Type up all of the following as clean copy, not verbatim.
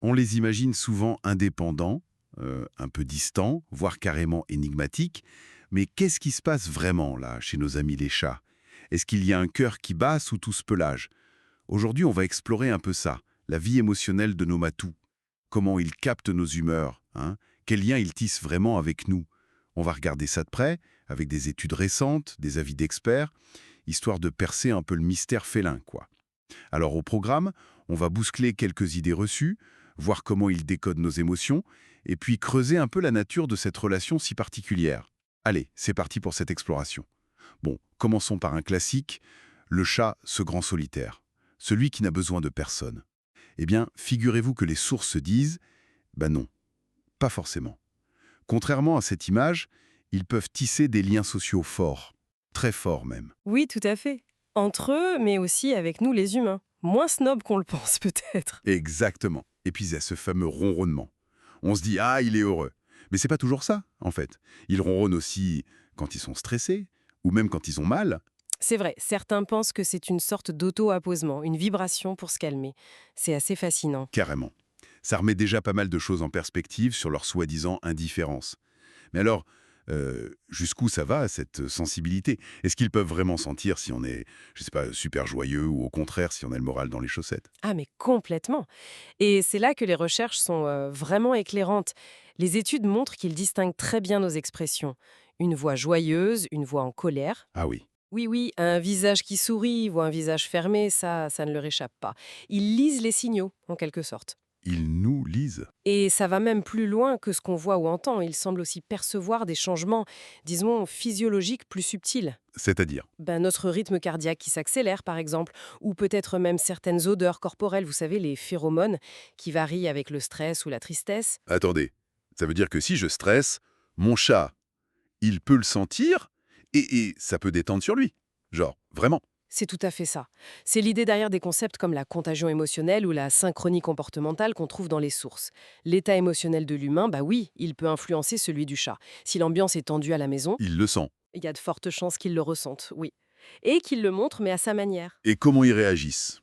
On les imagine souvent indépendants, un peu distants, voire carrément énigmatiques. Mais qu'est-ce qui se passe vraiment, là, chez nos amis les chats? Est-ce qu'il y a un cœur qui bat sous tout ce pelage? Aujourd'hui, on va explorer un peu ça, la vie émotionnelle de nos matous. Comment ils captent nos humeurs, hein? Quels liens ils tissent vraiment avec nous? On va regarder ça de près, avec des études récentes, des avis d'experts, histoire de percer un peu le mystère félin, quoi. Alors au programme, on va bousculer quelques idées reçues, voir comment ils décodent nos émotions, et puis creuser un peu la nature de cette relation si particulière. Allez, c'est parti pour cette exploration. Bon, commençons par un classique, le chat, ce grand solitaire. Celui qui n'a besoin de personne. Eh bien, figurez-vous que les sources disent, ben non, pas forcément. Contrairement à cette image, ils peuvent tisser des liens sociaux forts, très forts même. Oui, tout à fait. Entre eux, mais aussi avec nous les humains. Moins snob qu'on le pense peut-être. Exactement. Et puis il y a ce fameux ronronnement. On se dit «Ah, il est heureux». Mais c'est pas toujours ça, en fait. Ils ronronnent aussi quand ils sont stressés, ou même quand ils ont mal. C'est vrai, certains pensent que c'est une sorte d'auto-apposement, une vibration pour se calmer. C'est assez fascinant. Carrément. Ça remet déjà pas mal de choses en perspective sur leur soi-disant indifférence. Mais alors, jusqu'où ça va, cette sensibilité? Est-ce qu'ils peuvent vraiment sentir si on est, je sais pas, super joyeux ou au contraire si on a le moral dans les chaussettes? Ah mais complètement. Et c'est là que les recherches sont vraiment éclairantes. Les études montrent qu'ils distinguent très bien nos expressions. Une voix joyeuse, une voix en colère. Ah oui, Oui, oui, un visage qui sourit ou un visage fermé, ça ne leur échappe pas. Ils lisent les signaux, en quelque sorte. ils nous lisent. Et ça va même plus loin que ce qu'on voit ou entend. Ils semblent aussi percevoir des changements, disons, physiologiques plus subtils. C'est-à-dire? Notre rythme cardiaque qui s'accélère, par exemple, ou peut-être même certaines odeurs corporelles, vous savez, les phéromones, qui varient avec le stress ou la tristesse. Attendez, ça veut dire que si je stresse, mon chat, il peut le sentir et ça peut détendre sur lui. Genre, vraiment. C'est tout à fait ça. C'est l'idée derrière des concepts comme la contagion émotionnelle ou la synchronie comportementale qu'on trouve dans les sources. L'état émotionnel de l'humain, bah oui, il peut influencer celui du chat. Si l'ambiance est tendue à la maison, Il le sent. il y a de fortes chances qu'il le ressente, oui. Et qu'il le montre, mais à sa manière. Et comment ils réagissent,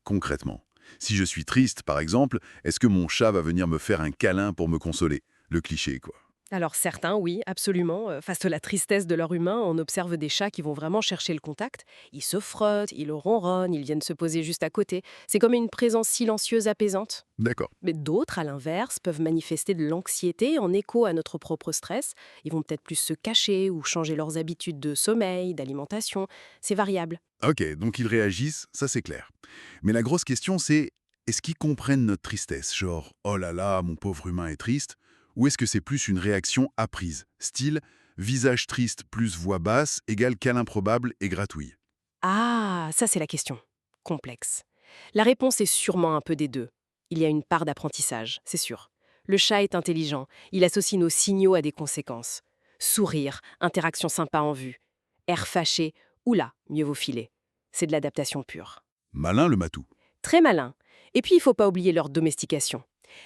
concrètement? Si je suis triste, par exemple, est-ce que mon chat va venir me faire un câlin pour me consoler? Le cliché, quoi. Alors certains, oui, absolument. Face à la tristesse de leur humain, on observe des chats qui vont vraiment chercher le contact. Ils se frottent, ils ronronnent, ils viennent se poser juste à côté. C'est comme une présence silencieuse apaisante. D'accord. Mais d'autres, à l'inverse, peuvent manifester de l'anxiété en écho à notre propre stress. Ils vont peut-être plus se cacher ou changer leurs habitudes de sommeil, d'alimentation. C'est variable. Ok, donc ils réagissent, ça c'est clair. Mais la grosse question c'est, est-ce qu'ils comprennent notre tristesse? Genre, oh là là, mon pauvre humain est triste? Ou est-ce que c'est plus une réaction apprise? Style, visage triste plus voix basse égale câlin probable et gratouille. Ah, ça c'est la question. Complexe. La réponse est sûrement un peu des deux. Il y a une part d'apprentissage, c'est sûr. Le chat est intelligent, il associe nos signaux à des conséquences. Sourire, interaction sympa en vue. Air fâché, oula, mieux vaut filer. C'est de l'adaptation pure. Malin le matou. Très malin. Et puis il ne faut pas oublier leur domestication.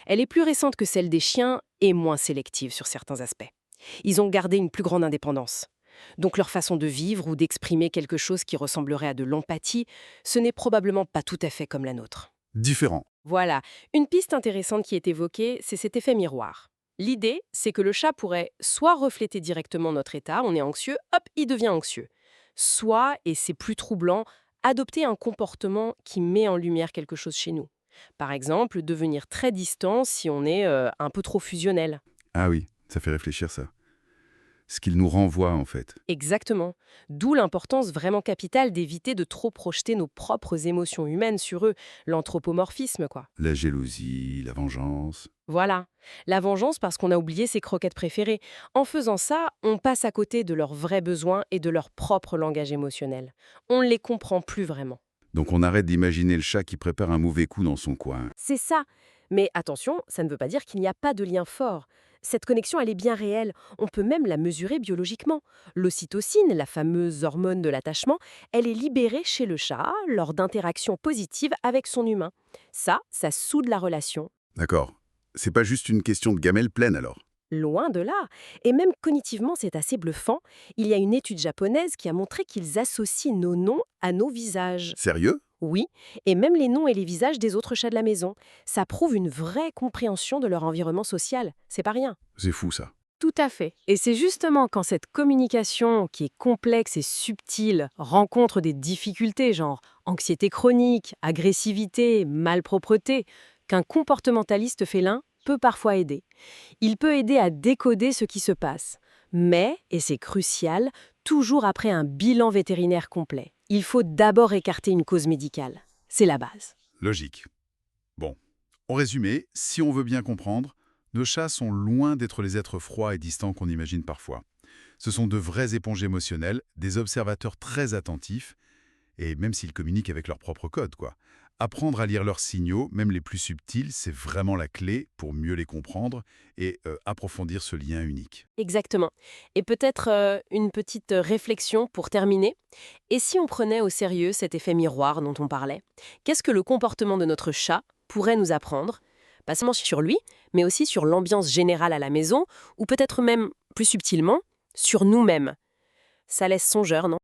Elle est plus récente que celle des chiens et moins sélective sur certains aspects. Ils ont gardé une plus grande indépendance. Donc leur façon de vivre ou d'exprimer quelque chose qui ressemblerait à de l'empathie, ce n'est probablement pas tout à fait comme la nôtre. Différent. Voilà, une piste intéressante qui est évoquée, c'est cet effet miroir. L'idée, c'est que le chat pourrait soit refléter directement notre état, on est anxieux, hop, il devient anxieux. Soit, et c'est plus troublant, adopter un comportement qui met en lumière quelque chose chez nous. Par exemple, devenir très distant si on est un peu trop fusionnel. Ah oui, ça fait réfléchir ça. Ce qu'il nous renvoie en fait. Exactement. D'où l'importance vraiment capitale d'éviter de trop projeter nos propres émotions humaines sur eux, l'anthropomorphisme, quoi. La jalousie, la vengeance. Voilà. La vengeance parce qu'on a oublié ses croquettes préférées. En faisant ça, on passe à côté de leurs vrais besoins et de leur propre langage émotionnel. On ne les comprend plus vraiment. Donc on arrête d'imaginer le chat qui prépare un mauvais coup dans son coin. C'est ça. Mais attention, ça ne veut pas dire qu'il n'y a pas de lien fort. Cette connexion, elle est bien réelle. On peut même la mesurer biologiquement. L'ocytocine, la fameuse hormone de l'attachement, elle est libérée chez le chat lors d'interactions positives avec son humain. Ça soude la relation. D'accord. C'est pas juste une question de gamelle pleine alors. Loin de là. Et même cognitivement, c'est assez bluffant. Il y a une étude japonaise qui a montré qu'ils associent nos noms à nos visages. Sérieux? Oui, et même les noms et les visages des autres chats de la maison. Ça prouve une vraie compréhension de leur environnement social. C'est pas rien. C'est fou ça. Tout à fait. Et c'est justement quand cette communication, qui est complexe et subtile, rencontre des difficultés, genre anxiété chronique, agressivité, malpropreté, qu'un comportementaliste félin peut parfois aider. Il peut aider à décoder ce qui se passe. Mais, et c'est crucial, toujours après un bilan vétérinaire complet. Il faut d'abord écarter une cause médicale. C'est la base. Logique. Bon, en résumé, si on veut bien comprendre, nos chats sont loin d'être les êtres froids et distants qu'on imagine parfois. Ce sont de vraies éponges émotionnelles, des observateurs très attentifs, et même s'ils communiquent avec leur propre code, quoi. Apprendre à lire leurs signaux, même les plus subtils, c'est vraiment la clé pour mieux les comprendre et approfondir ce lien unique. Exactement. Et peut-être une petite réflexion pour terminer. Et si on prenait au sérieux cet effet miroir dont on parlait? Qu'est-ce que le comportement de notre chat pourrait nous apprendre? Pas seulement sur lui, mais aussi sur l'ambiance générale à la maison, ou peut-être même, plus subtilement, sur nous-mêmes. Ça laisse songeur, non?